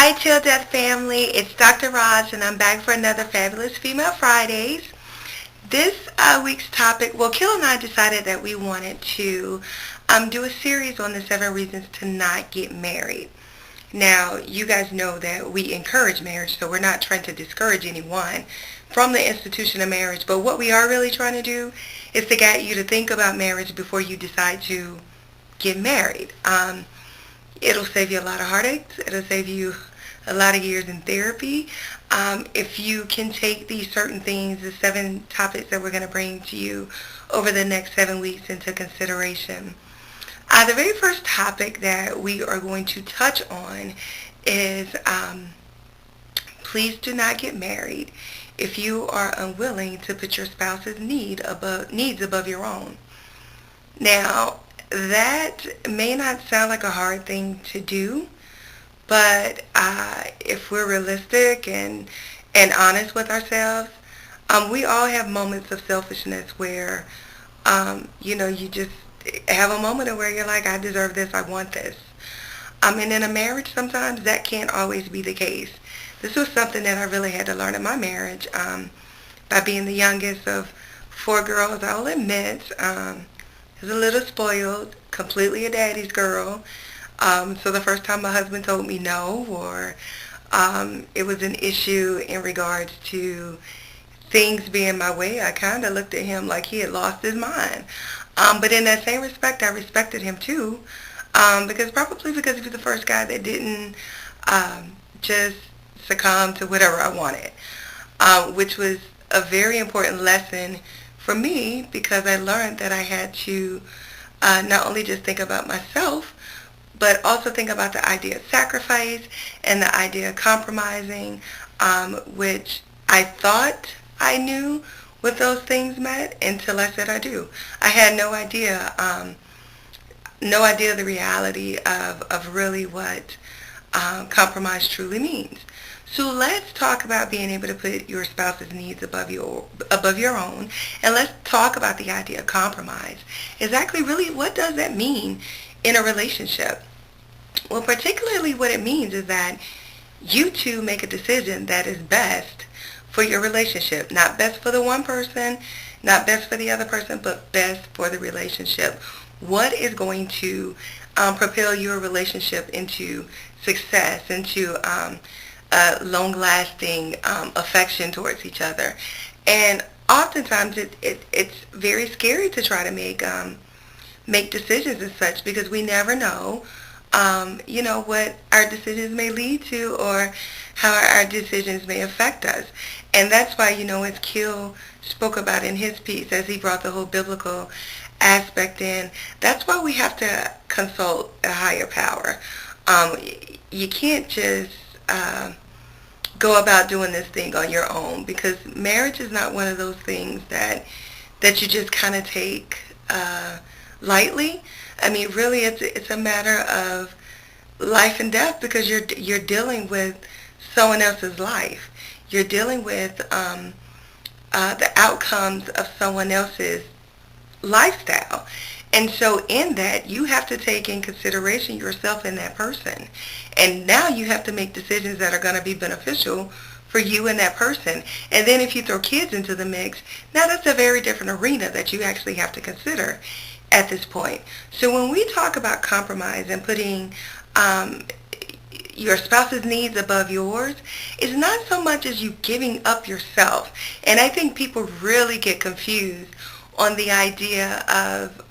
Hi, Till Death family. It's Dr. Roz, and I'm back for another Fabulous Female Fridays. This week's topic, Kill and I decided that we wanted to do a series on the 7 reasons to not get married. Now, you guys know that we encourage marriage, so we're not trying to discourage anyone from the institution of marriage. But what we are really trying to do is to get you to think about marriage before you decide to get married. It'll save you a lot of heartaches. It'll save you a lot of years in therapy. If you can take these certain things, the 7 topics that we're going to bring to you over the next 7 weeks into consideration. The very first topic that we are going to touch on is please do not get married if you are unwilling to put your spouse's needs above your own. Now, that may not sound like a hard thing to do, but if we're realistic and honest with ourselves, we all have moments of selfishness where, you just have a moment where you're like, I deserve this, I want this. And in a marriage, sometimes that can't always be the case. This was something that I really had to learn in my marriage by being the youngest of 4 girls. I'll admit, was a little spoiled, completely a daddy's girl. So the first time my husband told me no, or it was an issue in regards to things being my way, I kind of looked at him like he had lost his mind. But in that same respect, I respected him too, probably because he was the first guy that didn't just succumb to whatever I wanted, which was a very important lesson for me because I learned that I had to not only just think about myself, but also think about the idea of sacrifice and the idea of compromising, which I thought I knew what those things meant until I said I do. I had no idea the reality of really what compromise truly means. So let's talk about being able to put your spouse's needs above your own, and let's talk about the idea of compromise. Exactly, really, what does that mean in a relationship? Well, particularly what it means is that you two make a decision that is best for your relationship. Not best for the one person, not best for the other person, but best for the relationship. What is going to propel your relationship into success, into long-lasting affection towards each other? And oftentimes it's very scary to try to make decisions as such because we never know what our decisions may lead to or how our decisions may affect us. And that's why, as Kill spoke about in his piece, as he brought the whole biblical aspect in, that's why we have to consult a higher power. You can't just go about doing this thing on your own because marriage is not one of those things that you just kind of take lightly. I mean, really, it's a matter of life and death because you're dealing with someone else's life. You're dealing with the outcomes of someone else's lifestyle. And so in that, you have to take in consideration yourself and that person. And now you have to make decisions that are going to be beneficial for you and that person. And then if you throw kids into the mix, now that's a very different arena that you actually have to consider at this point. So when we talk about compromise and putting your spouse's needs above yours, it's not so much as you giving up yourself. And I think people really get confused on the idea of,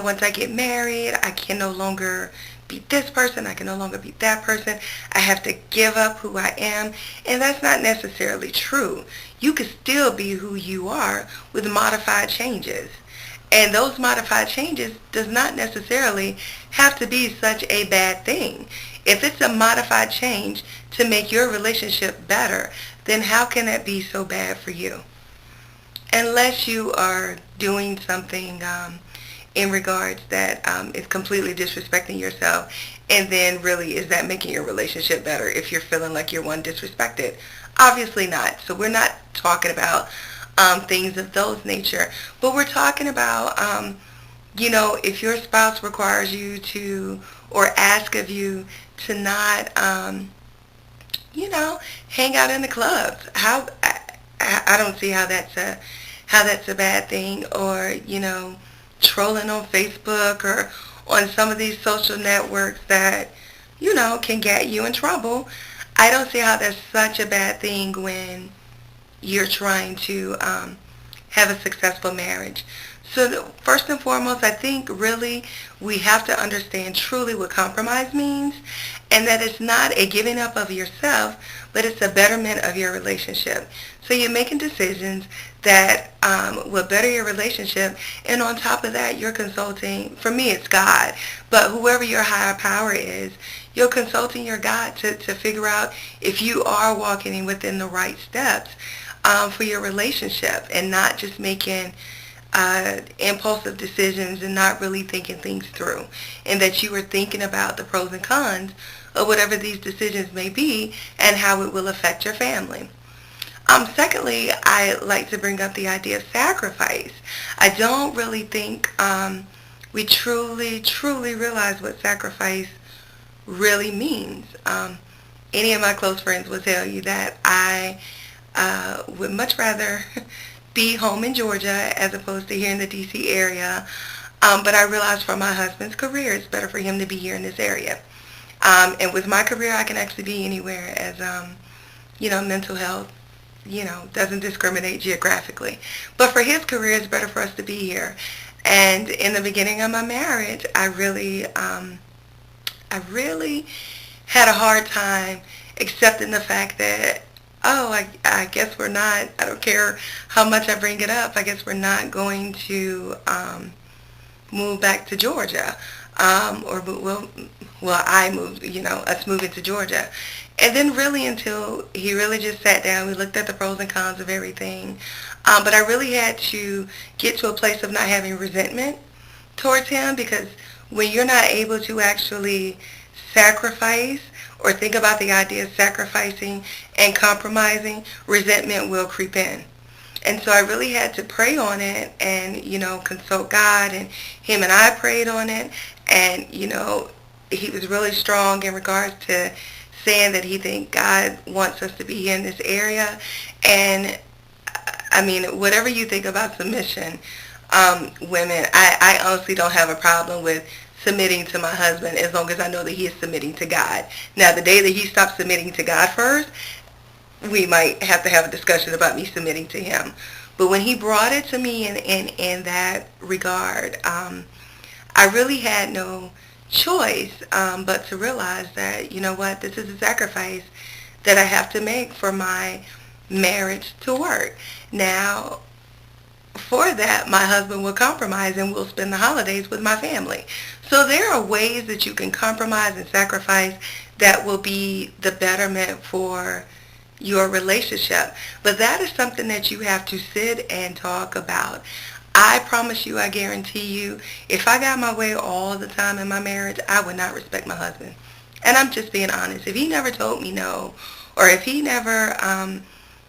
once I get married, I can no longer be this person, I can no longer be that person, I have to give up who I am, and that's not necessarily true. You can still be who you are with modified changes. And those modified changes does not necessarily have to be such a bad thing. If it's a modified change to make your relationship better, then how can that be so bad for you? Unless you are doing something in regards that is completely disrespecting yourself, and then really is that making your relationship better if you're feeling like you're one disrespected? Obviously not. So we're not talking about things of those nature, but we're talking about if your spouse requires you to or ask of you to not, hang out in the clubs. I don't see how that's a bad thing, or trolling on Facebook or on some of these social networks that can get you in trouble. I don't see how that's such a bad thing when you're trying to have a successful marriage. So first and foremost, I think really we have to understand truly what compromise means, and that it's not a giving up of yourself, but it's a betterment of your relationship. So you're making decisions that will better your relationship, and on top of that, you're consulting, for me it's God, but whoever your higher power is, you're consulting your God to figure out if you are walking within the right steps for your relationship, and not just making impulsive decisions and not really thinking things through, and that you were thinking about the pros and cons of whatever these decisions may be and how it will affect your family. Secondly, I like to bring up the idea of sacrifice. I don't really think we truly realize what sacrifice really means. Any of my close friends will tell you that I would much rather be home in Georgia as opposed to here in the D.C. area. But I realize for my husband's career, it's better for him to be here in this area. And with my career, I can actually be anywhere, as, mental health, doesn't discriminate geographically. But for his career, it's better for us to be here. And in the beginning of my marriage, I really had a hard time accepting the fact that, I guess we're not, I don't care how much I bring it up, I guess we're not going to move back to Georgia. I moved, us moving to Georgia. And then really until he really just sat down, we looked at the pros and cons of everything. But I really had to get to a place of not having resentment towards him, because when you're not able to actually sacrifice or think about the idea of sacrificing and compromising, resentment will creep in. And so I really had to pray on it and, consult God, and him and I prayed on it. And, he was really strong in regards to saying that he think God wants us to be here in this area. And, I mean, whatever you think about submission, women, I honestly don't have a problem with submitting to my husband as long as I know that he is submitting to God. Now, the day that he stops submitting to God first, we might have to have a discussion about me submitting to him. But when he brought it to me in that regard, I really had no choice but to realize that, this is a sacrifice that I have to make for my marriage to work. Now, for that, my husband will compromise and we'll spend the holidays with my family. So there are ways that you can compromise and sacrifice that will be the betterment for your relationship. But that is something that you have to sit and talk about. I promise you, I guarantee you, if I got my way all the time in my marriage, I would not respect my husband. And I'm just being honest. If he never told me no, or if he never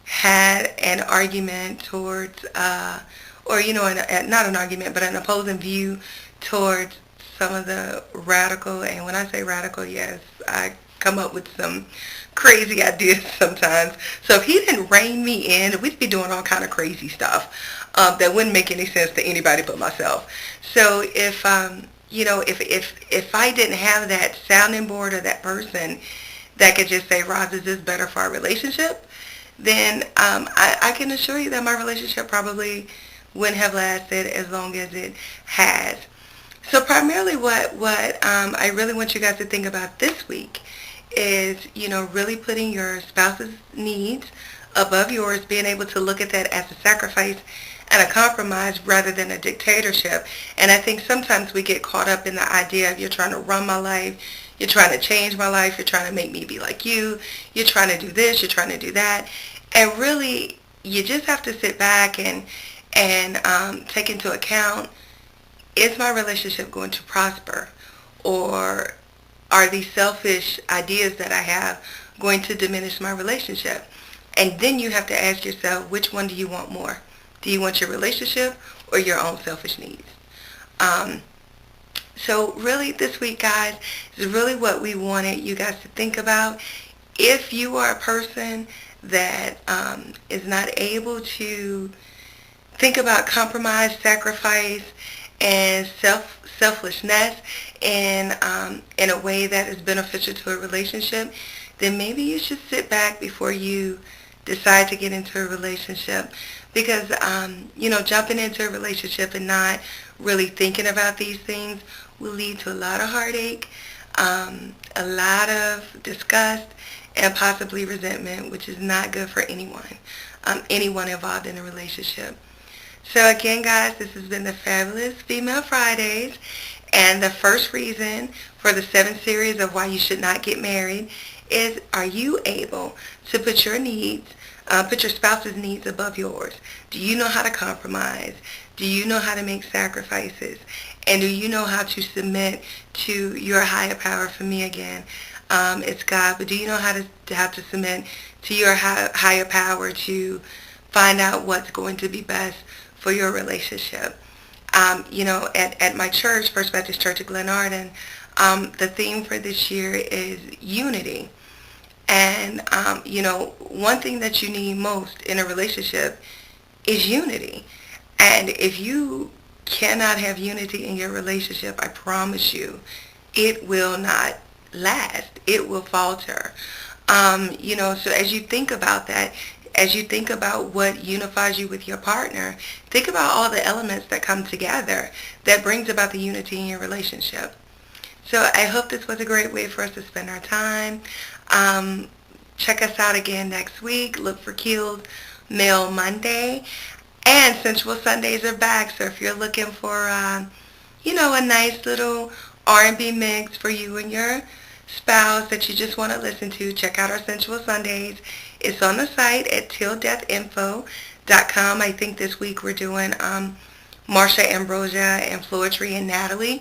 had an argument towards, not an argument, but an opposing view towards some of the radical, and when I say radical, yes, I come up with some crazy ideas sometimes. So if he didn't rein me in, we'd be doing all kind of crazy stuff that wouldn't make any sense to anybody but myself. So if I didn't have that sounding board or that person that could just say, Roz, is this better for our relationship? Then I can assure you that my relationship probably wouldn't have lasted as long as it has. So primarily what I really want you guys to think about this week is, really putting your spouse's needs above yours, being able to look at that as a sacrifice and a compromise rather than a dictatorship. And I think sometimes we get caught up in the idea of, you're trying to run my life, you're trying to change my life, you're trying to make me be like you, you're trying to do this, you're trying to do that. And really, you just have to sit back and take into account, is my relationship going to prosper? Or are these selfish ideas that I have going to diminish my relationship? And then you have to ask yourself, which one do you want more? Do you want your relationship or your own selfish needs? So really this week, guys, is really what we wanted you guys to think about. If you are a person that is not able to think about compromise, sacrifice, and selflessness in a way that is beneficial to a relationship, then maybe you should sit back before you decide to get into a relationship. Because jumping into a relationship and not really thinking about these things will lead to a lot of heartache, a lot of disgust, and possibly resentment, which is not good for anyone involved in a relationship. So again, guys, this has been the Fabulous Female Fridays, and the first reason for the 7 series of why you should not get married is, are you able to put your needs, put your spouse's needs above yours? Do you know how to compromise? Do you know how to make sacrifices? And do you know how to submit to your higher power? For me, again, it's God. But do you know how to submit to your higher power to find out what's going to be best for your relationship? At my church, First Baptist Church of Glenarden, the theme for this year is unity. And, one thing that you need most in a relationship is unity. And if you cannot have unity in your relationship, I promise you, it will not last. It will falter. So as you think about that, as you think about what unifies you with your partner, think about all the elements that come together that brings about the unity in your relationship. So I hope this was a great way for us to spend our time. Check us out again next week. Look for Killed Mail Monday. And Sensual Sundays are back. So if you're looking for, a nice little R&B mix for you and your spouse that you just want to listen to, check out our Sensual Sundays. It's on the site at tilldeathinfo.com. I think this week we're doing Marsha Ambrosia and Floetry and Natalie,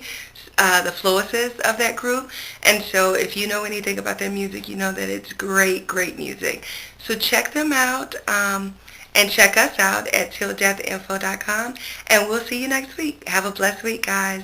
the Floeses of that group. And so if you know anything about their music, you know that it's great, great music. So check them out and check us out at tilldeathinfo.com. And we'll see you next week. Have a blessed week, guys.